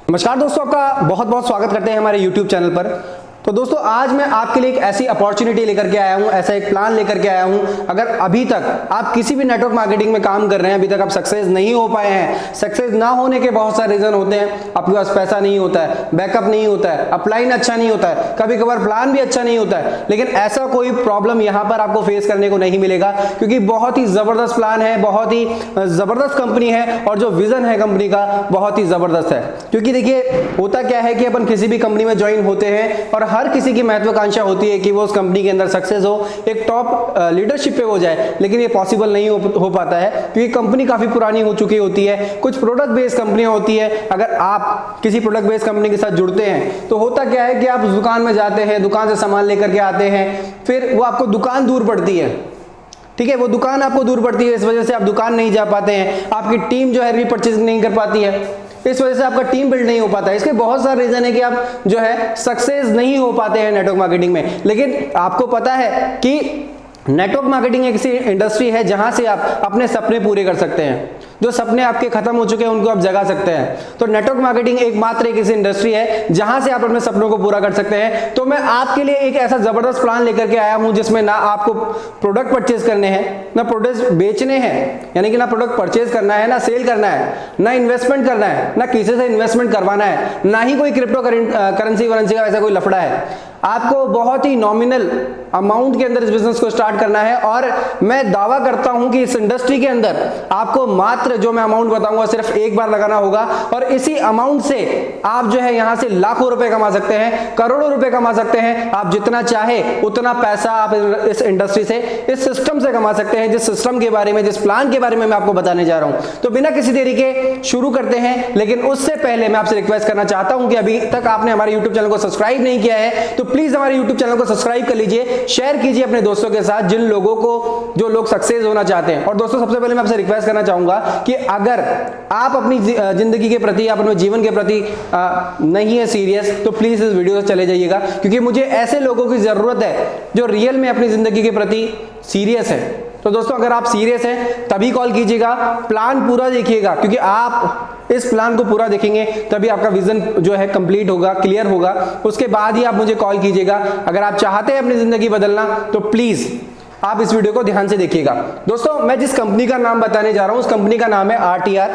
नमस्कार दोस्तों, आपका बहुत बहुत स्वागत करते हैं हमारे YouTube चैनल पर। तो दोस्तों, आज मैं आपके लिए एक ऐसी अपॉर्चुनिटी लेकर के आया हूं, ऐसा एक प्लान लेकर के आया हूं। अगर अभी तक आप किसी भी नेटवर्क मार्केटिंग में काम कर रहे हैं, अभी तक आप सक्सेस नहीं हो पाए हैं, सक्सेस ना होने के बहुत सारे रीजन होते हैं। आपके पास पैसा नहीं होता है, बैकअप नहीं होता है, अपलाइन अच्छा नहीं होता है, कभी कभार प्लान भी अच्छा नहीं होता है, लेकिन ऐसा कोई प्रॉब्लम यहां पर आपको फेस करने को नहीं मिलेगा, क्योंकि बहुत ही जबरदस्त प्लान है, बहुत ही जबरदस्त कंपनी है और जो विजन है कंपनी का बहुत ही जबरदस्त है। क्योंकि देखिए, होता क्या है कि अपन किसी भी कंपनी में ज्वाइन होते हैं और हर किसी की महत्वाकांक्षा होती है कि वो उस कंपनी के अंदर सक्सेस हो, एक टॉप लीडरशिप पे हो जाए, लेकिन ये पॉसिबल नहीं हो पाता है, क्योंकि कंपनी काफी पुरानी हो चुकी होती है। कुछ प्रोडक्ट बेस्ड कंपनियां होती है। अगर आप किसी प्रोडक्ट बेस्ड कंपनी के साथ जुड़ते हैं तो होता क्या है कि आप दुकान में जाते हैं, दुकान से सामान लेकर के आते हैं, फिर वो आपको दुकान दूर पड़ती है, ठीक है, वो दुकान आपको दूर पड़ती है, इस वजह से आप दुकान नहीं जा पाते हैं, आपकी टीम जो है रीपरचेज नहीं कर पाती है, इस वजह से आपका टीम बिल्ड नहीं हो पाता है। इसके बहुत सारे रीजन है कि आप जो है सक्सेस नहीं हो पाते हैं नेटवर्क मार्केटिंग में। लेकिन आपको पता है कि नेटवर्क मार्केटिंग एक ऐसी इंडस्ट्री है जहां से आप अपने सपने पूरे कर सकते हैं। जो सपने आपके खत्म हो चुके हैं उनको आप जगा सकते हैं। तो नेटवर्क मार्केटिंग एकमात्र एक ऐसी इंडस्ट्री है जहां से आप अपने सपनों को पूरा कर सकते हैं। तो मैं आपके लिए एक ऐसा जबरदस्त प्लान लेकर के आया हूं जिसमें ना आपको प्रोडक्ट परचेज करने हैं, ना प्रोडक्ट बेचने हैं, यानी कि ना प्रोडक्ट परचेज करना है, ना सेल करना है, ना इन्वेस्टमेंट करना है, ना किसी से इन्वेस्टमेंट करवाना है, ना ही कोई क्रिप्टो करेंसी का ऐसा कोई लफड़ा है। आपको बहुत ही नॉमिनल अमाउंट के अंदर इस बिजनेस को स्टार्ट करना है और मैं दावा करता हूं कि इस इंडस्ट्री के अंदर आपको मात्र जो मैं अमाउंट बताऊंगा सिर्फ एक बार लगाना होगा और इसी अमाउंट से आप जो है यहां से लाखों रुपए कमा सकते हैं, करोड़ों रुपए कमा सकते हैं। आप जितना चाहे उतना पैसा आप इस इंडस्ट्री से, इस सिस्टम से कमा सकते हैं, जिस सिस्टम के बारे में, जिस प्लान के बारे में मैं आपको बताने जा रहा हूं। तो बिना किसी देरी के शुरू करते हैं, लेकिन उससे पहले मैं आपसे रिक्वेस्ट करना चाहता हूं कि अभी तक आपने हमारे यूट्यूब चैनल को सब्सक्राइब नहीं किया है तो प्लीज हमारे YouTube चैनल को सब्सक्राइब कर लीजिए, शेयर कीजिए अपने दोस्तों के साथ, जिन लोगों को, जो लोग सक्सेस होना चाहते हैं। और दोस्तों, सबसे पहले मैं आपसे रिक्वेस्ट करना चाहूंगा कि अगर आप अपनी जिंदगी के प्रति, अपने जीवन के प्रति नहीं है सीरियस, तो प्लीज इस वीडियो से चले जाइएगा, क्योंकि मुझे ऐसे लोगों की जरूरत है जो रियल में अपनी जिंदगी के प्रति सीरियस है। तो दोस्तों, अगर आप सीरियस हैं तभी कॉल कीजिएगा, प्लान पूरा देखिएगा, क्योंकि आप इस प्लान को पूरा देखेंगे तभी आपका विजन जो है कंप्लीट होगा, क्लियर होगा, उसके बाद ही आप मुझे कॉल कीजिएगा। अगर आप चाहते हैं अपनी जिंदगी बदलना तो प्लीज आप इस वीडियो को ध्यान से देखिएगा। दोस्तों, मैं जिस कंपनी का नाम बताने जा रहा हूं उस कंपनी का नाम है आरटीआर।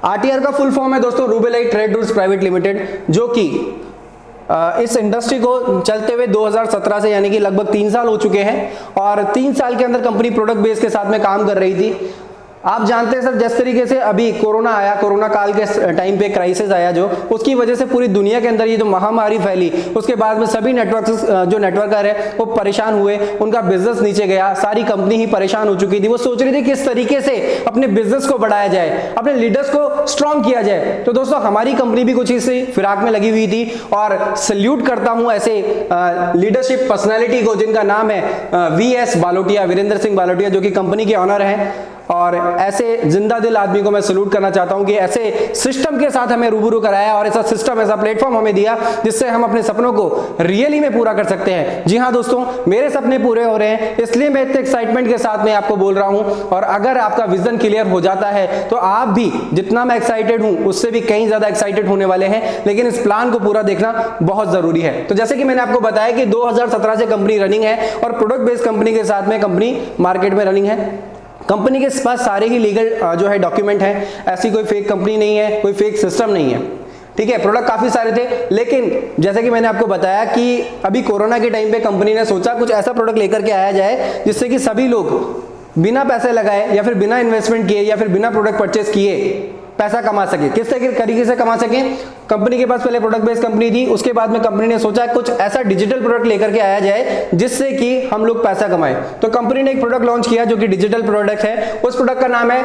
आरटीआर का फुल फॉर्म है दोस्तों रूबेलाइट ट्रेड रूल्स प्राइवेट लिमिटेड, जो कि इस इंडस्ट्री को चलते हुए 2017 से, यानी कि लगभग 3 साल हो चुके हैं और 3 साल के अंदर कंपनी प्रोडक्ट बेस के साथ में काम कर रही थी। आप जानते हैं सर, जिस तरीके से अभी कोरोना आया, कोरोना काल के टाइम पे क्राइसिस आया, जो उसकी वजह से पूरी दुनिया के अंदर ये जो महामारी फैली, उसके बाद में सभी जो नेटवर्कर है वो परेशान हुए, उनका बिजनेस नीचे गया, सारी कंपनी ही परेशान हो चुकी थी। वो सोच रही थी किस तरीके से अपने बिजनेस को बढ़ाया जाए, अपने लीडर्स को स्ट्रॉन्ग किया जाए। तो दोस्तों, हमारी कंपनी भी कुछ इसी फिराक में लगी हुई थी और सल्यूट करता हूं ऐसे लीडरशिप पर्सनैलिटी को जिनका नाम है वीएस बालोटिया, वीरेंद्र सिंह बालोटिया, जो कि कंपनी के ऑनर हैं। और ऐसे जिंदा दिल आदमी को मैं सल्यूट करना चाहता हूं कि ऐसे सिस्टम के साथ हमें रूबरू कराया और ऐसा सिस्टम, ऐसा प्लेटफॉर्म हमें दिया जिससे हम अपने सपनों को रियली में पूरा कर सकते हैं। जी हां दोस्तों, मेरे सपने पूरे हो रहे हैं, इसलिए मैं इतने एक्साइटमेंट के साथ में आपको बोल रहा हूं। और अगर आपका विजन क्लियर हो जाता है तो आप भी, जितना मैं एक्साइटेड हूं उससे भी कहीं ज्यादा एक्साइटेड होने वाले हैं। लेकिन इस प्लान को पूरा देखना बहुत जरूरी है। तो जैसे कि मैंने आपको बताया कि 2017 से कंपनी रनिंग है और प्रोडक्ट बेस्ड कंपनी के साथ में कंपनी मार्केट में रनिंग है। कंपनी के पास सारे ही लीगल जो है डॉक्यूमेंट हैं, ऐसी कोई फेक कंपनी नहीं है, कोई फेक सिस्टम नहीं है, ठीक है। प्रोडक्ट काफी सारे थे, लेकिन जैसे कि मैंने आपको बताया कि अभी कोरोना के टाइम पे कंपनी ने सोचा कुछ ऐसा प्रोडक्ट लेकर के आया जाए जिससे कि सभी लोग बिना पैसे लगाए या फिर बिना इन्वेस्टमेंट किए या फिर बिना प्रोडक्ट परचेज किए पैसा कमा सके। किस तरीके से कमा सके? कंपनी के पास पहले प्रोडक्ट बेस्ड कंपनी थी, उसके बाद में कंपनी ने सोचा कुछ ऐसा डिजिटल प्रोडक्ट लेकर के आया जाए जिससे कि हम लोग पैसा कमाएं। तो कंपनी ने एक प्रोडक्ट लॉन्च किया जो कि डिजिटल प्रोडक्ट है। उस प्रोडक्ट का नाम है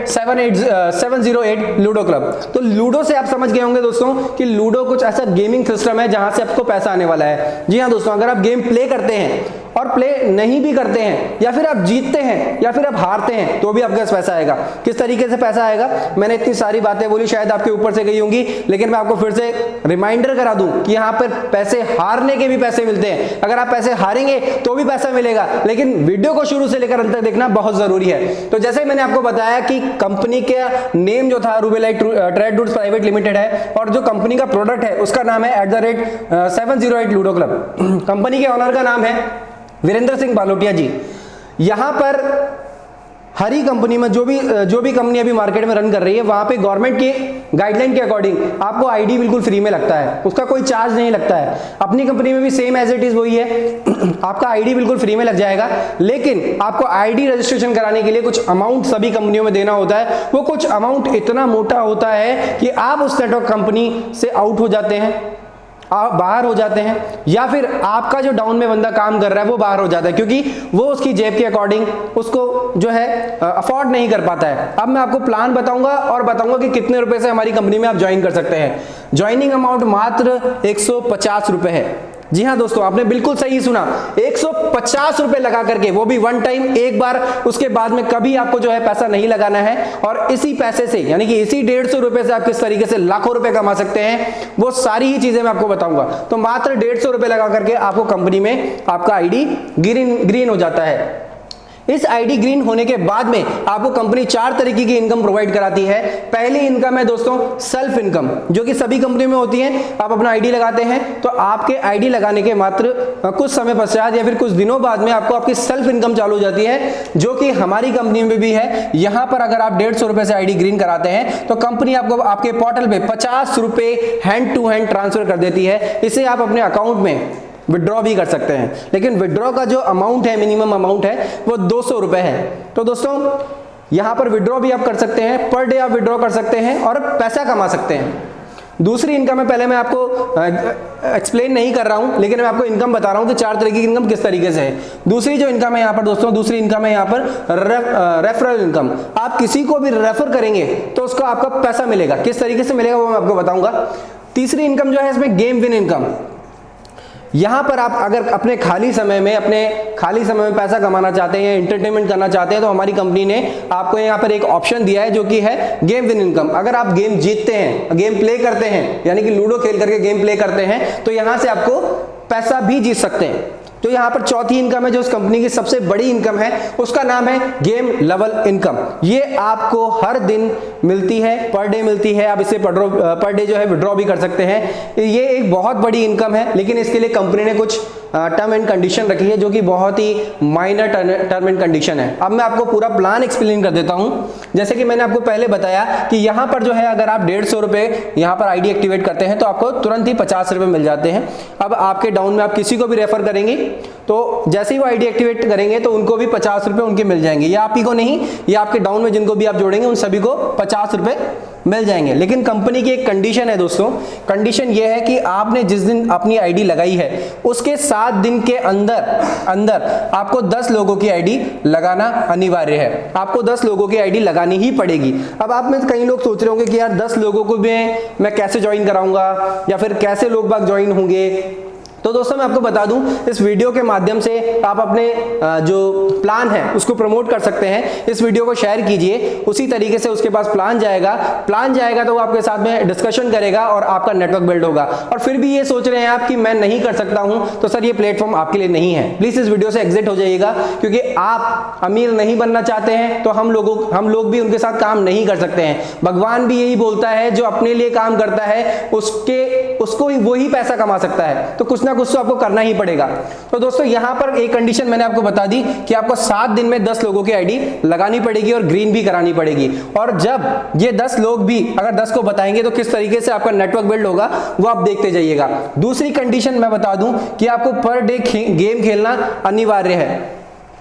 @708 लूडो क्लब। तो लूडो से आप समझ गए होंगे दोस्तों कि लूडो कुछ ऐसा गेमिंग सिस्टम है जहां से आपको पैसा आने वाला है। जी हाँ दोस्तों, अगर आप गेम प्ले करते हैं और प्ले नहीं भी करते हैं, या फिर आप जीतते हैं या फिर आप हारते हैं, तो भी आपके पास पैसा आएगा। किस तरीके से पैसा आएगा? मैंने इतनी सारी बातें बोली, शायद आपके ऊपर से गई होंगी, लेकिन मैं आपको फिर से रिमाइंडर करा दूं कि यहाँ पर पैसे हारने के भी पैसे मिलते हैं। अगर आप पैसे हारेंगे तो भी पैसा मिलेगा, लेकिन वीडियो को शुरू से लेकर अंत तक देखना बहुत जरूरी है। तो जैसे मैंने आपको बताया कि कंपनी का नेम जो था रूबेलाइट ट्रेड रूट्स प्राइवेट लिमिटेड है, और जो कंपनी का प्रोडक्ट है उसका नाम है @708 लूडो क्लब। कंपनी के ऑनर का नाम है वीरेंद्र सिंह बालोटिया जी। यहां पर हरी कंपनी में जो भी कंपनी अभी मार्केट में रन कर रही है, वहां पे गवर्नमेंट की गाइडलाइन के अकॉर्डिंग आपको आईडी बिल्कुल फ्री में लगता है, उसका कोई चार्ज नहीं लगता है। अपनी कंपनी में भी सेम एज इट इज वही है, आपका आईडी बिल्कुल फ्री में लग जाएगा, लेकिन आपको आईडी रजिस्ट्रेशन कराने के लिए कुछ अमाउंट सभी कंपनियों में देना होता है। वो कुछ अमाउंट इतना मोटा होता है कि आप उस नेटवर्क कंपनी से आउट हो जाते हैं, आप बाहर हो जाते हैं, या फिर आपका जो डाउन में बंदा काम कर रहा है वो बाहर हो जाता है, क्योंकि वो उसकी जेब के अकॉर्डिंग उसको जो है अफोर्ड नहीं कर पाता है। अब मैं आपको प्लान बताऊंगा और बताऊंगा कि कितने रुपए से हमारी कंपनी में आप ज्वाइन कर सकते हैं। ज्वाइनिंग अमाउंट मात्र 150 रुपए है। जी हाँ दोस्तों, आपने बिल्कुल सही सुना, 150 रुपए लगा करके, वो भी वन टाइम, एक बार, उसके बाद में कभी आपको जो है पैसा नहीं लगाना है। और इसी पैसे से, यानी कि इसी 150 रुपए से आप किस तरीके से लाखों रुपए कमा सकते हैं, वो सारी ही चीजें मैं आपको बताऊंगा। तो मात्र 150 रुपए लगा करके आपको कंपनी में आपका आईडी ग्रीन हो जाता है। इस आईडी ग्रीन होने के बाद में आपको कंपनी 4 तरीके की इनकम प्रोवाइड कराती है। पहली इनकम है दोस्तों सेल्फ इनकम, जो कि सभी कंपनी में होती है। आप अपना आईडी लगाते हैं तो आपके आईडी लगाने के मात्र कुछ समय पश्चात या फिर कुछ दिनों बाद में आपको आपकी सेल्फ इनकम चालू हो जाती है, जो कि हमारी कंपनी में भी है। यहां पर अगर आप 150 रुपए से आईडी ग्रीन कराते हैं तो कंपनी आपको आपके पोर्टल पे 50 रुपए हैंड टू हैंड ट्रांसफर कर देती है। इसे आप अपने अकाउंट में विड्रॉ भी कर सकते हैं, लेकिन विड्रॉ का जो अमाउंट है, मिनिमम अमाउंट है, वो 200 रुपए है। तो दोस्तों यहां पर विड्रॉ भी आप कर सकते हैं, पर डे आप विड्रॉ कर सकते हैं और पैसा कमा सकते हैं। दूसरी इनकम है, पहले मैं आपको एक्सप्लेन नहीं कर रहा हूं, लेकिन मैं आपको इनकम बता रहा हूं कि 4 तरीके की इनकम किस तरीके से है। दूसरी जो इनकम है यहाँ पर दोस्तों, दूसरी इनकम है यहाँ पर रेफरल इनकम। आप किसी को भी रेफर करेंगे तो उसको आपका पैसा मिलेगा, किस तरीके से मिलेगा वो मैं आपको बताऊंगा। तीसरी इनकम जो है इसमें गेम विन इनकम। यहां पर आप अगर अपने खाली समय में पैसा कमाना चाहते हैं, एंटरटेनमेंट करना चाहते हैं, तो हमारी कंपनी ने आपको यहां पर एक ऑप्शन दिया है जो कि है गेम विन इनकम। अगर आप गेम जीतते हैं, गेम प्ले करते हैं, यानी कि लूडो खेल करके गेम प्ले करते हैं, तो यहां से आपको पैसा भी जीत सकते हैं। तो यहां पर चौथी इनकम है जो उस कंपनी की सबसे बड़ी इनकम है, उसका नाम है गेम लेवल इनकम। ये आपको हर दिन मिलती है, पर डे मिलती है। आप इसे पर डे जो है विड्रॉ भी कर सकते हैं। ये एक बहुत बड़ी इनकम है, लेकिन इसके लिए कंपनी ने कुछ टर्म एंड कंडीशन रखी है, जो कि बहुत ही माइनर टर्म एंड कंडीशन है। अब मैं आपको पूरा प्लान एक्सप्लेन कर देता हूं। जैसे कि मैंने आपको पहले बताया कि यहां पर जो है, अगर आप 150 रुपए यहां पर आईडी एक्टिवेट करते हैं तो आपको तुरंत ही 50 रुपए मिल जाते हैं। अब आपके डाउन में आप किसी को भी रेफर करेंगे तो जैसे ही वो आईडी एक्टिवेट करेंगे तो उनको भी 50 रुपए उनके मिल जाएंगे, या आप ही को नहीं, या आपके डाउन में जिनको भी आप जोड़ेंगे उन सभी को 50 रुपए मिल जाएंगे। लेकिन कंपनी की एक कंडीशन है दोस्तों, कंडीशन ये है कि आपने जिस दिन अपनी आईडी लगाई है उसके 7 दिन के अंदर आपको 10 लोगों की आईडी लगाना अनिवार्य है। आपको 10 लोगों की आईडी लगानी ही पड़ेगी। अब आप में कई लोग सोच रहे होंगे कि यार 10 लोगों को भी मैं कैसे ज्वाइन कराऊंगा, या फिर कैसे लोग बाग ज्वाइन होंगे। तो दोस्तों मैं आपको बता दूं, इस वीडियो के माध्यम से आप अपने जो प्लान है उसको प्रमोट कर सकते हैं। इस वीडियो को शेयर कीजिए, उसी तरीके से उसके पास प्लान जाएगा तो वो आपके साथ में डिस्कशन करेगा और आपका नेटवर्क बिल्ड होगा। और फिर भी ये सोच रहे हैं आप कि मैं नहीं कर सकता हूं, तो सर ये प्लेटफॉर्म आपके लिए नहीं है। प्लीज इस वीडियो से एग्जिट हो जाइएगा, क्योंकि आप अमीर नहीं बनना चाहते हैं तो हम लोग भी उनके साथ काम नहीं कर सकते हैं। भगवान भी यही बोलता है, जो अपने लिए काम करता है उसको ही वही पैसा कमा सकता है। तो कुछ ना कुछ तो आपको करना ही पड़ेगा। तो दोस्तों यहां पर एक कंडीशन मैंने आपको बता दी कि आपको 7 दिन में 10 लोगों की आईडी लगानी पड़ेगी और ग्रीन भी करानी पड़ेगी। और जब ये 10 लोग भी अगर 10 को बताएंगे तो किस तरीके से आपका नेटवर्क बिल्ड होगा वो आप देखते जाइएगा। दूसरी कंडीशन मैं बता दूं कि आपको पर डे गेम खेलना अनिवार्य है।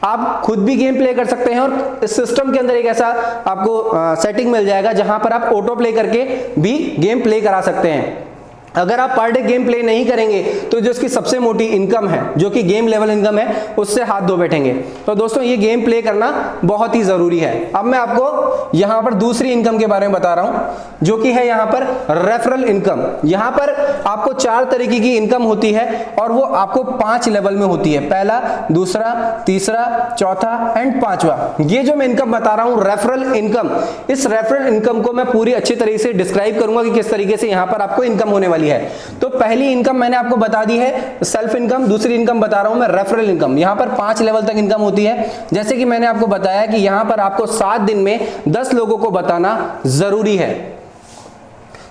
आप खुद भी गेम प्ले कर सकते हैं और इस सिस्टम के अंदर एक ऐसा आपको सेटिंग मिल जाएगा जहां पर आप ऑटो प्ले करके भी गेम प्ले करा सकते हैं। अगर आप पर डे गेम प्ले नहीं करेंगे तो जो इसकी सबसे मोटी इनकम है, जो कि गेम लेवल इनकम है, उससे हाथ धो बैठेंगे। तो दोस्तों ये गेम प्ले करना बहुत ही जरूरी है। अब मैं आपको यहां पर दूसरी इनकम के बारे में बता रहा हूं, जो कि है यहां पर रेफरल इनकम। यहां पर आपको 4 तरीके की इनकम होती है और वो आपको 5 लेवल में होती है, पहला, दूसरा, तीसरा, चौथा एंड 5वां। ये जो मैं इनकम बता रहा हूं रेफरल इनकम, इस रेफरल इनकम को मैं पूरी अच्छी तरीके से डिस्क्राइब करूंगा कि किस तरीके से यहां पर आपको इनकम होने वाली है। तो पहली इनकम मैंने आपको बता दी है सेल्फ इनकम, दूसरी इनकम बता रहा हूं मैं रेफरल इनकम। यहां पर 5 लेवल तक इनकम होती है। जैसे कि मैंने आपको बताया कि यहां पर आपको 7 दिन में 10 लोगों को बताना जरूरी है।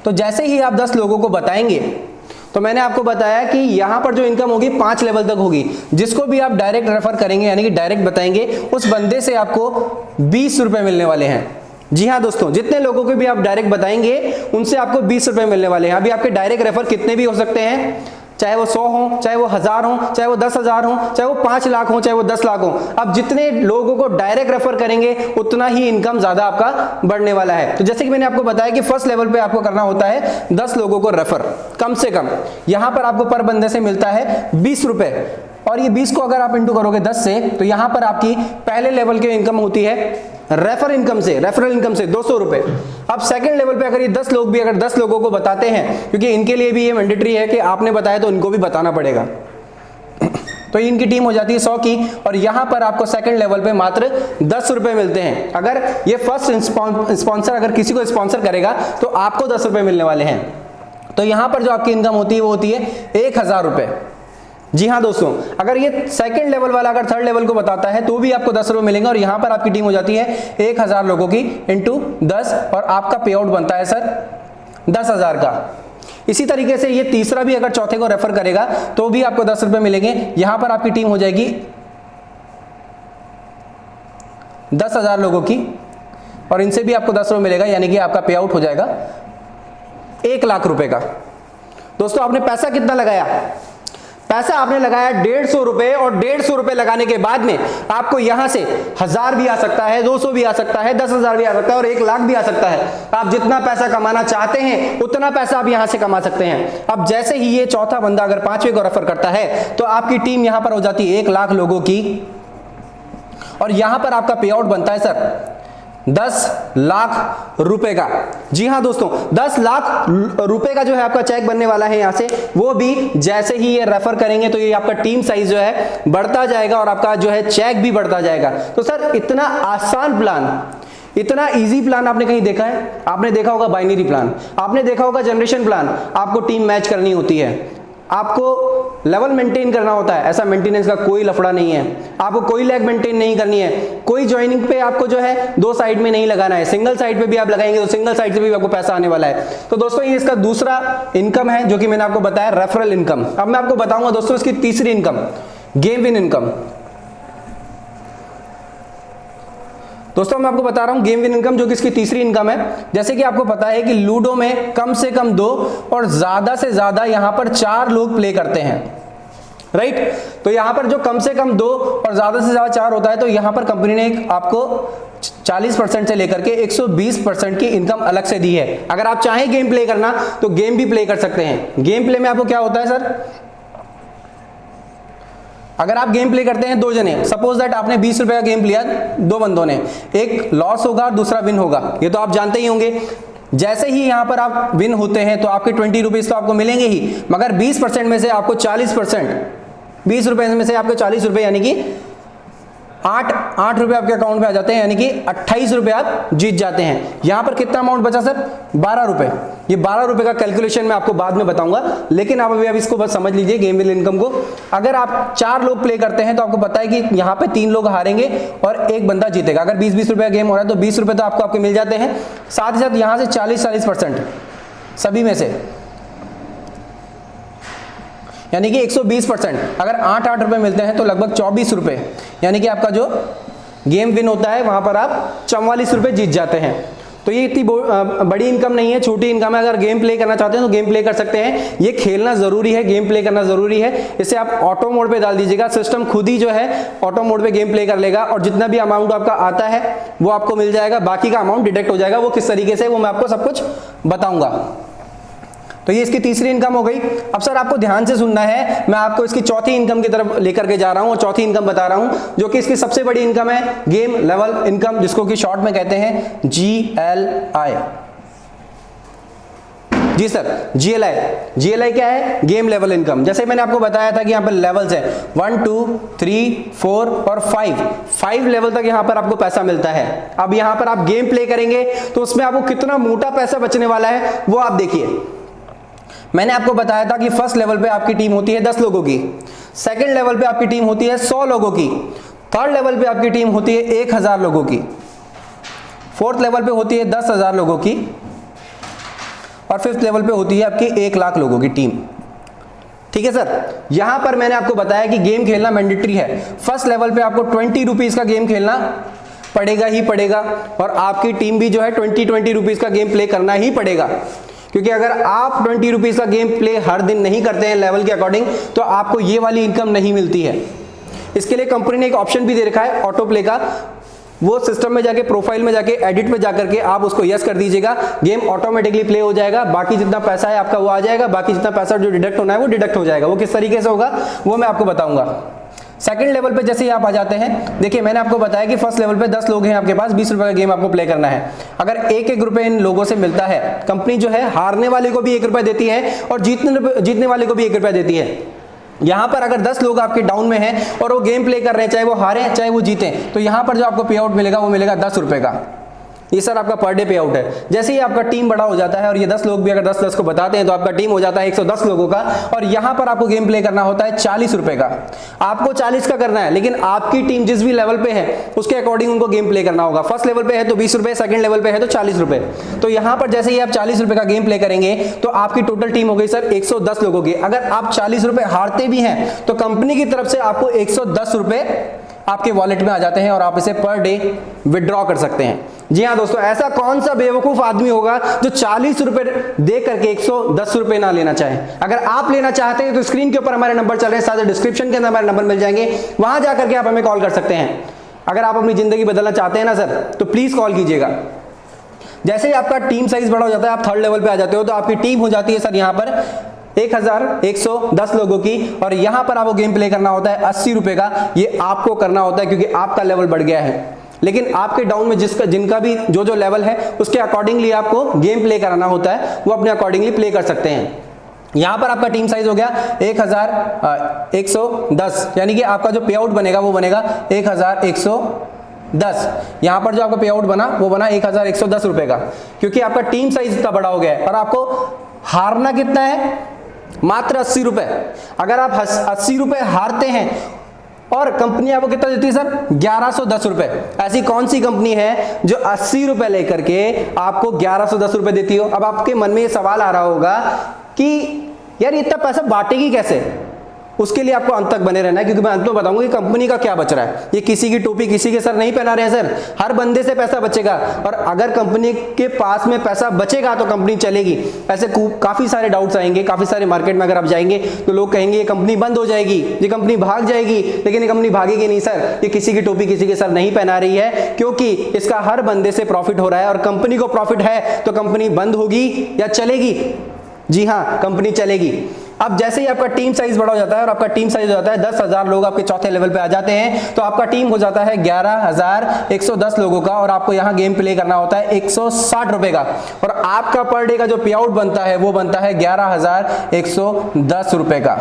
तो जैसे ही आप 10 लोगों को बताएंगे तो मैंने आपको बताया कि यहां पर जो इनकम होगी 5 लेवल तक होगी। जिसको भी आप डायरेक्ट रेफर करेंगे यानी कि डायरेक्ट बताएंगे, उस बंदे से आपको 20 रुपए मिलने वाले हैं। जी हाँ दोस्तों, जितने लोगों को भी आप डायरेक्ट बताएंगे उनसे आपको 20 रुपए मिलने वाले हैं। अभी आपके डायरेक्ट रेफर कितने भी हो सकते हैं, चाहे वो 100 हो, चाहे वो 1000 हो, चाहे वो 10,000 हो, चाहे वो 5 लाख हो, चाहे वो 10 लाख हो। अब जितने लोगों को डायरेक्ट रेफर करेंगे उतना ही इनकम ज्यादा आपका बढ़ने वाला है। तो जैसे कि मैंने आपको बताया कि फर्स्ट लेवल पे आपको करना होता है 10 लोगों को रेफर कम से कम। यहां पर आपको पर बंदे से मिलता है 20 रुपए, और ये 20 को अगर आप इंटू करोगे 10 से तो यहां पर आपकी पहले लेवल की इनकम होती है रेफरल इनकम से 200 रुपए। अब सेकंड लेवल पे अगर ये 10 लोग भी अगर 10 लोगों को बताते हैं, क्योंकि इनके लिए भी ये मैंडेटरी है कि आपने बताया तो इनको भी बताना पड़ेगा, तो इनकी टीम हो जाती है 100 की, और यहां पर आपको सेकंड लेवल पे मात्र 10 रुपए मिलते हैं। अगर ये फर्स्ट स्पॉन्सर अगर किसी को स्पॉन्सर करेगा तो आपको 10 रुपए मिलने वाले हैं। तो यहां पर जो आपकी इनकम होती है वो होती है 1000 रुपए। जी हाँ दोस्तों, अगर ये सेकंड लेवल वाला अगर थर्ड लेवल को बताता है तो भी आपको 10 रुपए मिलेंगे, और यहां पर आपकी टीम हो जाती है 1000 लोगों की इंटू 10, और आपका पे आउट बनता है सर 10,000 का। इसी तरीके से ये तीसरा भी अगर चौथे को रेफर करेगा तो भी आपको 10 रुपए मिलेंगे। यहां पर आपकी टीम हो जाएगी 10,000 लोगों की, और इनसे भी आपको 10 रुपए मिलेगा, यानी कि आपका पे आउट हो जाएगा 1 लाख रुपए का। दोस्तों आपने पैसा कितना लगाया, पैसा आपने लगाया 150 रुपए, और 150 रुपए लगाने के बाद में आपको यहां से 1000 भी आ सकता है, 200 भी आ सकता है, 10,000 भी आ सकता है, और 1 लाख भी आ सकता है। आप जितना पैसा कमाना चाहते हैं उतना पैसा आप यहां से कमा सकते हैं। अब जैसे ही ये चौथा बंदा अगर 5वें को रेफर करता है तो आपकी टीम यहां पर हो जाती है 1 लाख लोगों की, और यहां पर आपका पे आउट बनता है सर 10 लाख रुपए का। जी हां दोस्तों, 10 लाख रुपए का जो है आपका चेक बनने वाला है यहां से। वो भी जैसे ही ये रेफर करेंगे तो ये आपका टीम साइज जो है बढ़ता जाएगा, और आपका जो है चेक भी बढ़ता जाएगा। तो सर इतना आसान प्लान, इतना इजी प्लान आपने कहीं देखा है? आपने देखा होगा बाइनरी प्लान, आपने देखा होगा जनरेशन प्लान। आपको टीम मैच करनी होती है, आपको लेवल मेंटेन करना होता है, ऐसा मेंटेनेंस का कोई लफड़ा नहीं है। आपको कोई लैग मेंटेन नहीं करनी है, कोई ज्वाइनिंग पे आपको जो है 2 साइड में नहीं लगाना है। सिंगल साइड पे भी आप लगाएंगे तो सिंगल साइड से भी आपको पैसा आने वाला है। तो दोस्तों ये इसका दूसरा इनकम है जो कि मैंने आपको बताया रेफरल इनकम। अब मैं आपको बताऊंगा दोस्तों इसकी तीसरी इनकम, गेम विन इनकम। दोस्तों मैं आपको बता रहा हूं गेम विन इनकम, जो कि इसकी तीसरी इनकम है। जैसे कि आपको पता है कि लूडो में कम से कम 2 और ज्यादा से ज्यादा यहां पर 4 लोग प्ले करते हैं, राइट। तो यहां पर जो कम से कम 2 और ज्यादा से ज्यादा 4 होता है, तो यहां पर कंपनी ने आपको 40% से लेकर के 120% की इनकम अलग से दी है। अगर आप चाहें गेम प्ले करना तो गेम भी प्ले कर सकते हैं। गेम प्ले में आपको क्या होता है सर, अगर आप गेम प्ले करते हैं 2 जने, सपोज दैट आपने 20 रुपए का गेम लिया 2 बंदों ने, एक लॉस होगा दूसरा विन होगा, ये तो आप जानते ही होंगे। जैसे ही यहां पर आप विन होते हैं तो आपके 20 रुपीज तो आपको मिलेंगे ही, मगर 20% में से आपको 40%, 20 रुपए में से आपको 40 रुपए यानी कि 8 रुपए आपके अकाउंट में आ जाते हैं, यानी कि 28 रुपए आप जीत जाते हैं। यहां पर कितना अमाउंट बचा सर, 12 रुपए। ये 12 रुपए का कैलकुलेशन मैं आपको बाद में बताऊंगा, लेकिन आप अभी इसको बस समझ लीजिए गेम विन इनकम को। अगर आप 4 लोग प्ले करते हैं तो आपको पता है कि यहां पे 3 लोग हारेंगे और 1 बंदा जीतेगा। अगर 20-20 रुपए का गेम हो रहा है तो 20 रुपए तो आपको आपके मिल जाते हैं, साथ ही साथ यहां से 40-40% सभी में से, यानी कि 120%। अगर 8-8 रुपए मिलते हैं तो लगभग 24 रुपए, यानी कि आपका जो गेम विन होता है वहां पर आप 44 रुपए जीत जाते हैं। तो ये इतनी बड़ी इनकम नहीं है, छोटी इनकम है। अगर गेम प्ले करना चाहते हैं तो गेम प्ले कर सकते हैं। ये खेलना जरूरी है, गेम प्ले करना जरूरी है। इसे आप ऑटो मोड पे डाल दीजिएगा, सिस्टम खुद ही जो है ऑटो मोड पे गेम प्ले कर लेगा, और जितना भी अमाउंट आपका आता है वो आपको मिल जाएगा, बाकी का अमाउंट डिडक्ट हो जाएगा। वो किस तरीके से वो मैं आपको सब कुछ बताऊंगा। तो ये इसकी तीसरी इनकम हो गई। अब सर आपको ध्यान से सुनना है, मैं आपको इसकी चौथी इनकम की तरफ लेकर के जा रहा हूं और चौथी इनकम बता रहा हूं जो कि इसकी सबसे बड़ी इनकम है, गेम लेवल इनकम, जिसको कि शॉर्ट में कहते हैं GLI। जी सर, GLI क्या है? Game level income. जैसे मैंने आपको बताया था कि यहाँ पर लेवल्स है 1 2 3 4 और 5 लेवल तक यहाँ पर आपको पैसा मिलता है। अब यहाँ पर आप गेम प्ले करेंगे तो उसमें आपको कितना मोटा पैसा बचने वाला है वो आप देखिए। मैंने आपको बताया था कि फर्स्ट लेवल पे आपकी टीम होती है 10 लोगों की, सेकंड लेवल पे आपकी टीम होती है 100 लोगों की, थर्ड लेवल पे आपकी टीम होती है 1000 लोगों की, फोर्थ लेवल पे होती है 10,000 लोगों की और फिफ्थ लेवल पे होती है आपकी 1 लाख लोगों की टीम। ठीक है सर, यहां पर मैंने आपको बताया कि गेम खेलना मैंडेटरी है। फर्स्ट लेवल पे आपको 20 रुपीज का गेम खेलना पड़ेगा ही पड़ेगा और आपकी टीम भी जो है 20 रुपीज का गेम प्ले करना ही पड़ेगा, क्योंकि अगर आप 20 रुपीज का गेम प्ले हर दिन नहीं करते हैं लेवल के अकॉर्डिंग तो आपको ये वाली इनकम नहीं मिलती है। इसके लिए कंपनी ने एक ऑप्शन भी दे रखा है ऑटो प्ले का, वो सिस्टम में जाके प्रोफाइल में जाके एडिट पे जाकर के आप उसको यस कर दीजिएगा, गेम ऑटोमेटिकली प्ले हो जाएगा, बाकी जितना पैसा है आपका वो आ जाएगा, बाकी जितना पैसा जो डिडक्ट होना है वो डिडक्ट हो जाएगा। वो किस तरीके से होगा वो मैं आपको बताऊंगा। सेकंड लेवल पे जैसे ही आप आ जाते हैं, देखिए मैंने आपको बताया कि फर्स्ट लेवल पे 10 लोग हैं आपके पास, 20 रुपए का गेम आपको प्ले करना है। अगर 1-1 रुपए इन लोगों से मिलता है, कंपनी जो है हारने वाले को भी 1 रुपए देती है और जीतने वाले को भी 1 रुपया देती है। यहां पर अगर 10 लोग आपके डाउन में हैं और वो गेम प्ले कर रहे हैं, चाहे वो हारे चाहे वो जीते, तो यहां पर जो आपको पे आउट मिलेगा वो मिलेगा 10 रुपए का। ये सर आपका पर डे पे आउट है। जैसे ही आपका टीम बड़ा हो जाता है और ये 10 लोग भी अगर 10-10 को बताते हैं तो आपका टीम हो जाता है 110 लोगों का और यहां पर आपको गेम प्ले करना होता है 40 रुपए का। आपको 40 का करना है, लेकिन आपकी टीम जिस भी लेवल पे है उसके अकॉर्डिंग उनको गेम प्ले करना होगा। फर्स्ट लेवल पे है तो 20 रुपए, सेकंड लेवल पे है तो 40 रुपए। तो यहां पर जैसे ही आप 40 रुपए का गेम प्ले करेंगे तो आपकी टोटल टीम हो गई सर 110 लोगों की। अगर आप 40 रुपए हारते भी हैं तो कंपनी की तरफ से आपको 110 रुपए आपके वॉलेट में आ जाते हैं और आप इसे पर डे विड्रॉ कर सकते हैं। जी हाँ दोस्तों, ऐसा कौन सा बेवकूफ आदमी होगा जो 40 रुपए दे करके 110 रुपए ना लेना चाहे। अगर आप लेना चाहते हैं तो स्क्रीन के ऊपर हमारे नंबर चल रहे हैं, साथ डिस्क्रिप्शन के अंदर हमारे नंबर मिल जाएंगे, वहां जाकर के आप हमें कॉल कर सकते हैं। अगर आप अपनी जिंदगी बदलना चाहते हैं ना सर तो प्लीज कॉल कीजिएगा। जैसे ही आपका टीम साइज बड़ा हो जाता है, आप थर्ड लेवल पे आ जाते हो, तो आपकी टीम हो जाती है सर यहाँ पर 1110 लोगों की और यहां पर आपको गेम प्ले करना होता है 80 रुपए का। ये आपको करना होता है क्योंकि आपका लेवल बढ़ गया है, लेकिन आपके डाउन में जिनका भी जो लेवल है उसके अकॉर्डिंगली आपको गेम प्ले कराना होता है, वो अपने अकॉर्डिंगली प्ले कर सकते हैं। यहां पर आपका टीम साइज हो गया 1110, यानी कि आपका जो पे आउट बनेगा वो बनेगा 1110। यहां पर जो आपका पे आउट बना वो बना 1110 रुपए का, क्योंकि आपका टीम साइज इतना बड़ा हो गया है। और आपको हारना कितना है? मात्र 80 रुपए। अगर आप 80 रुपए हारते हैं और कंपनी आपको कितना देती है सर? 1110 रुपए। ऐसी कौन सी कंपनी है जो 80 रुपए लेकर के आपको 1110 रुपए देती हो? अब आपके मन में ये सवाल आ रहा होगा कि यार इतना पैसा बांटेगी कैसे? उसके लिए आपको अंत तक बने रहना है, क्योंकि मैं अंत में बताऊंगा कि कंपनी का क्या बच रहा है। ये किसी की टोपी किसी के सर नहीं पहना रहे हैं सर, हर बंदे से पैसा बचेगा और अगर कंपनी के पास में पैसा बचेगा तो कंपनी चलेगी। ऐसे काफी सारे डाउट्स आएंगे, काफी सारे मार्केट में अगर आप जाएंगे तो लोग कहेंगे ये कंपनी बंद हो जाएगी, ये कंपनी भाग जाएगी, लेकिन ये कंपनी भागेगी नहीं सर। ये किसी की टोपी किसी के सर नहीं पहना रही है, क्योंकि इसका हर बंदे से प्रॉफिट हो रहा है और कंपनी को प्रॉफिट है तो कंपनी बंद होगी या चलेगी? जी हाँ, कंपनी चलेगी। अब जैसे ही आपका टीम साइज बड़ा हो जाता है और आपका टीम साइज हो जाता है 10,000 लोग आपके चौथे लेवल पे आ जाते हैं, तो आपका टीम हो जाता है 11,110 लोगों का और आपको यहां गेम प्ले करना होता है 160 रुपए का और आपका पर डे का जो पे आउट बनता है वो बनता है 11,110 रुपए का।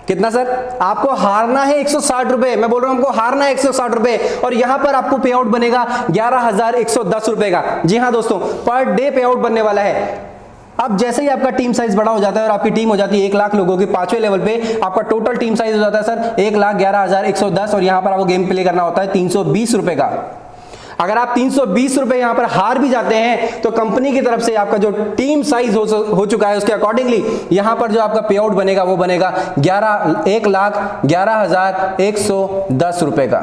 कितना सर? आपको हारना है 160 रुपए। मैं बोल रहा हूं हमको हारना है 160 रुपए और यहां पर आपको पे आउट बनेगा 11,110 रुपए का। जी हां दोस्तों, पर डे पे आउट बनने वाला है। अब जैसे ही आपका टीम साइज बड़ा हो जाता है और आपकी टीम हो जाती है 1 लाख लोगों की, 5वें लेवल पे आपका टोटल टीम साइज हो जाता है सर 1,11,110 और यहां पर आपको गेम प्ले करना होता है 320 रुपए का। अगर आप 320 रुपए यहां पर हार भी जाते हैं तो कंपनी की तरफ से आपका जो टीम साइज हो चुका है उसके अकॉर्डिंगली यहां पर जो आपका पे आउट बनेगा वो बनेगा 1,11,110 रुपए का।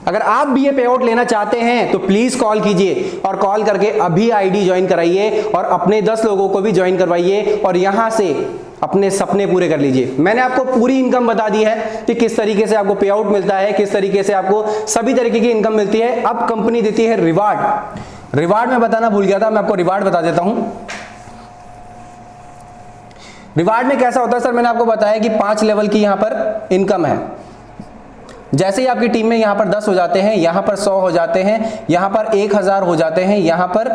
अगर आप भी ये पे आउट लेना चाहते हैं तो प्लीज कॉल कीजिए और कॉल करके अभी आईडी ज्वाइन कराइए और अपने 10 लोगों को भी ज्वाइन करवाइए और यहां से अपने सपने पूरे कर लीजिए। मैंने आपको पूरी इनकम बता दी है कि किस तरीके से आपको पे आउट मिलता है, किस तरीके से आपको सभी तरीके की इनकम मिलती है। अब कंपनी देती है रिवार्ड। रिवार्ड में बताना भूल गया था, मैं आपको रिवार्ड बता देता हूं। रिवार्ड में कैसा होता है सर, मैंने आपको बताया कि 5 लेवल की यहां पर इनकम है। जैसे ही आपकी टीम में यहां पर 10 हो जाते हैं, यहां पर 100 हो जाते हैं, यहां पर 1000 हो जाते हैं, यहां पर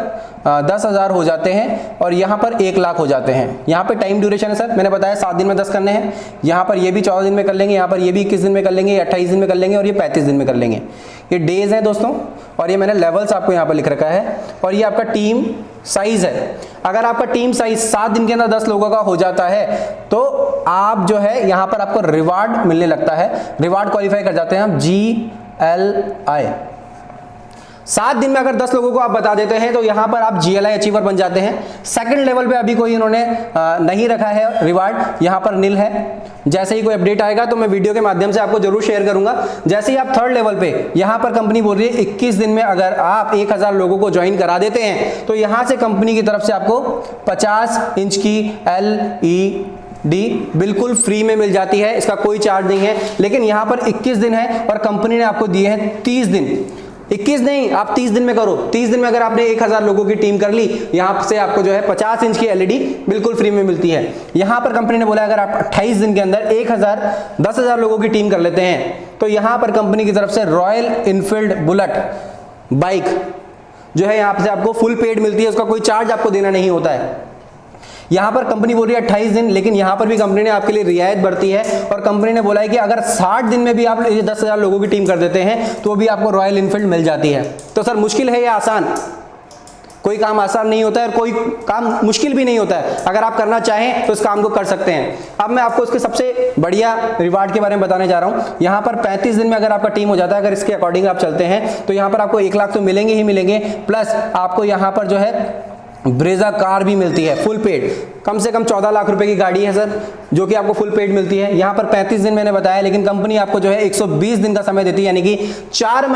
10,000 हो जाते हैं और यहां पर 1 लाख हो जाते हैं। यहां पे टाइम ड्यूरेशन है सर, मैंने बताया 7 दिन में 10 करने हैं। यहां पर ये भी 14 दिन में कर लेंगे, यहां पर ये भी 21 दिन में कर लेंगे, 28 दिन में कर लेंगे और ये 35 दिन में कर लेंगे। ये डेज हैं दोस्तों, और ये मैंने लेवल्स आपको यहां पर लिख रखा है। और ये आपका टीम साइज है। अगर आपका टीम साइज 7 दिन के अंदर 10 लोगों का हो जाता है तो आप जो है यहां पर आपको रिवार्ड मिलने लगता है। रिवार्ड क्वालिफाई कर जाते हैं हम GLI। 7 दिन में अगर 10 लोगों को आप बता देते हैं तो यहां पर आप GLI अचीवर बन जाते हैं। सेकंड लेवल पे अभी कोई इन्होंने नहीं रखा है रिवार्ड, यहां पर नील है। जैसे ही कोई अपडेट आएगा तो मैं वीडियो के माध्यम से आपको जरूर शेयर करूंगा। जैसे ही आप थर्ड लेवल पे, यहां पर कंपनी बोल रही है 21 दिन में अगर आप 1000 लोगों को ज्वाइन करा देते हैं तो यहां से कंपनी की तरफ से आपको 50 इंच की LED बिल्कुल फ्री में मिल जाती है। इसका कोई चार्ज नहीं है। लेकिन यहां पर 21 दिन है और कंपनी ने आपको दिए हैं 30 दिन। 21 नहीं, आप 30 दिन में करो। 30 दिन में अगर आपने 1000 लोगों की टीम कर ली, यहां से आपको जो है 50 इंच की LED बिल्कुल फ्री में मिलती है। यहां पर कंपनी ने बोला अगर आप 28 दिन के अंदर 10,000 लोगों की टीम कर लेते हैं तो यहां पर कंपनी की तरफ से रॉयल इनफील्ड बुलेट बाइक जो है यहां से आपको फुल पेड मिलती है। उसका कोई चार्ज आपको देना नहीं होता है। यहां पर कंपनी बोल रही है 28 दिन, लेकिन यहां पर भी कंपनी ने आपके लिए रियायत बरती है और कंपनी ने बोला है कि अगर 60 दिन में भी आप 10,000 लोगों की टीम कर देते हैं तो भी आपको रॉयल इनफील्ड मिल जाती है। तो सर मुश्किल है या आसान? कोई काम आसान नहीं होता है और कोई काम मुश्किल भी नहीं होता है। अगर आप करना चाहें तो इस काम को कर सकते हैं। अब मैं आपको इसके सबसे बढ़िया रिवार्ड के बारे में बताने जा रहा हूं। यहां पर 35 दिन में अगर आपका टीम हो जाता है, अगर इसके अकॉर्डिंग आप चलते हैं तो यहां पर आपको 1 लाख तो मिलेंगे ही मिलेंगे, प्लस आपको यहां पर जो है ब्रेजा कार भी मिलती है फुल पेड। कम से कम 14 लाख रुपए की गाड़ी है सर, जो कि आपको फुल पेड मिलती है। यहां पर 35 दिन मैंने बताया, लेकिन कंपनी आपको जो है 120 दिन का समय देती है, यानी कि 4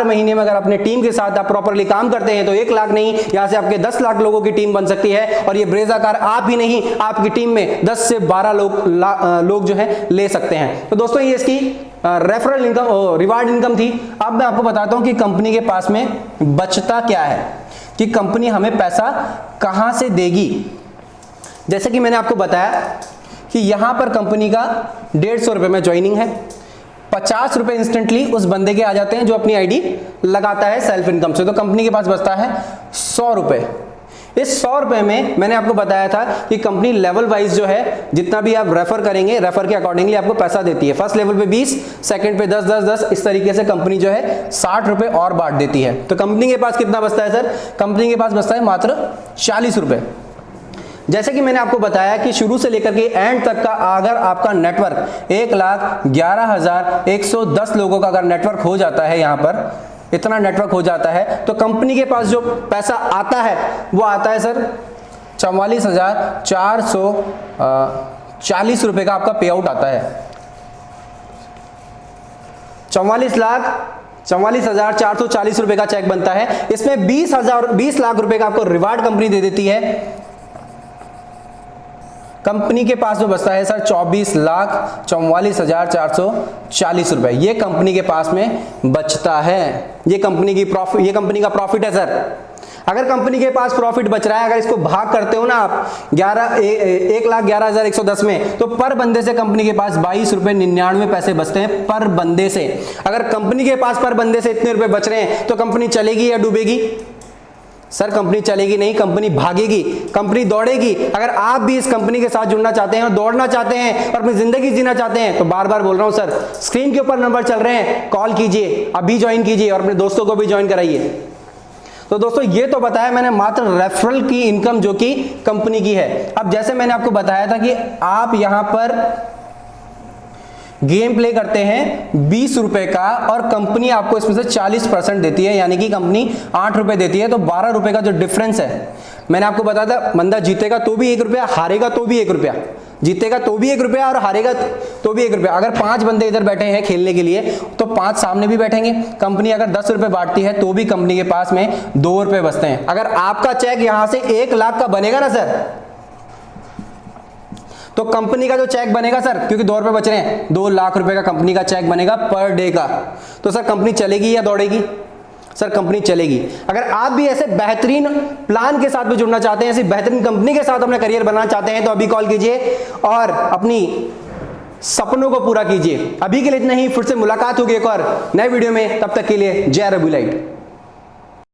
महीने में अगर अपने टीम के साथ आप प्रॉपर्ली काम करते हैं तो 1 लाख नहीं, यहां से आपके 10 लाख लोगों की टीम बन सकती है। और ये ब्रेजा कार आप ही नहीं, आपकी टीम में 10 से 12 लोग जो है ले सकते हैं। तो दोस्तों ये इसकी रेफरल इनकम, रिवार्ड इनकम थी। अब मैं आपको बताता हूं कि कंपनी के पास में बचता क्या है, कि कंपनी हमें पैसा कहां से देगी। जैसे कि मैंने आपको बताया कि यहां पर कंपनी का 150 रुपए में ज्वाइनिंग है, 50 रुपए इंस्टेंटली उस बंदे के आ जाते हैं जो अपनी आईडी लगाता है सेल्फ इनकम से। तो कंपनी के पास बचता है 100 रुपए। इस 100 रुपए में मैंने आपको बताया था कि कंपनी लेवल वाइज जो है जितना भी आप रेफर करेंगे, रेफर के अकॉर्डिंगली आपको पैसा देती है। फर्स्ट लेवल पे 20, सेकंड पे 10, 10, 10, इस तरीके से कंपनी जो है 60 रुपए और बांट देती है। तो कंपनी के पास कितना बचता है सर? कंपनी के पास बचता है मात्र 40 रुपए। जैसे कि मैंने आपको बताया कि शुरू से लेकर के एंड तक का अगर आपका नेटवर्क 1,11,110 लोगों का अगर नेटवर्क हो जाता है, यहां पर इतना नेटवर्क हो जाता है, तो कंपनी के पास जो पैसा आता है वो आता है सर 44,440 रुपए का आपका पे आउट आता है। 44,440 रुपए का चेक बनता है। इसमें 20 लाख रुपए का आपको रिवार्ड कंपनी दे देती है। कंपनी के पास जो बचता है सर 24,44,440 रुपए, ये कंपनी के पास में बचता है। ये कंपनी का प्रॉफिट है सर। अगर कंपनी के पास प्रॉफिट बच रहा है, अगर इसको भाग करते हो ना आप 1,11,110 में, तो पर बंदे से कंपनी के पास 22 रुपए 99 पैसे बचते हैं पर बंदे से। अगर कंपनी के पास पर बंदे से इतने रुपए बच रहे हैं तो कंपनी चलेगी या डूबेगी? सर कंपनी चलेगी नहीं, कंपनी भागेगी, कंपनी दौड़ेगी। अगर आप भी इस कंपनी के साथ जुड़ना चाहते हैं और दौड़ना चाहते हैं और अपनी जिंदगी जीना चाहते हैं तो बार बार बोल रहा हूं सर, स्क्रीन के ऊपर नंबर चल रहे हैं, कॉल कीजिए, अभी ज्वाइन कीजिए और अपने दोस्तों को भी ज्वाइन कराइए। तो दोस्तों ये तो बताया मैंने मात्र रेफरल की इनकम जो कि कंपनी की है। अब जैसे मैंने आपको बताया था कि आप यहां पर गेम प्ले करते हैं 20 रुपए का और कंपनी आपको इसमें से 40% देती है, यानी कि कंपनी 8 रुपए देती है। तो 12 रुपए का जो डिफरेंस है, मैंने आपको बताया था बंदा जीतेगा तो भी 1 रुपया, हारेगा तो भी 1 रुपया, जीतेगा तो भी 1 रुपया और हारेगा तो भी 1 रुपया। अगर 5 बंदे इधर बैठे हैं खेलने के लिए तो 5 सामने भी बैठेंगे। कंपनी अगर 10 रुपए बांटती है तो भी कंपनी के पास में 2 रुपए बचते हैं। अगर आपका चेक यहां से 1 लाख का बनेगा ना सर, तो कंपनी का जो चेक बनेगा सर, क्योंकि 2 रुपए बच रहे हैं, 2 लाख रुपए का कंपनी का चेक बनेगा पर डे का। तो सर कंपनी चलेगी या दौड़ेगी? सर कंपनी चलेगी। अगर आप भी ऐसे बेहतरीन प्लान के साथ भी जुड़ना चाहते हैं, ऐसी बेहतरीन कंपनी के साथ अपना करियर बनाना चाहते हैं, तो अभी कॉल कीजिए और अपनी सपनों को पूरा कीजिए। अभी के लिए इतना ही, फिर से मुलाकात होगी एक और नए वीडियो में, तब तक के लिए जय रघुलाइट।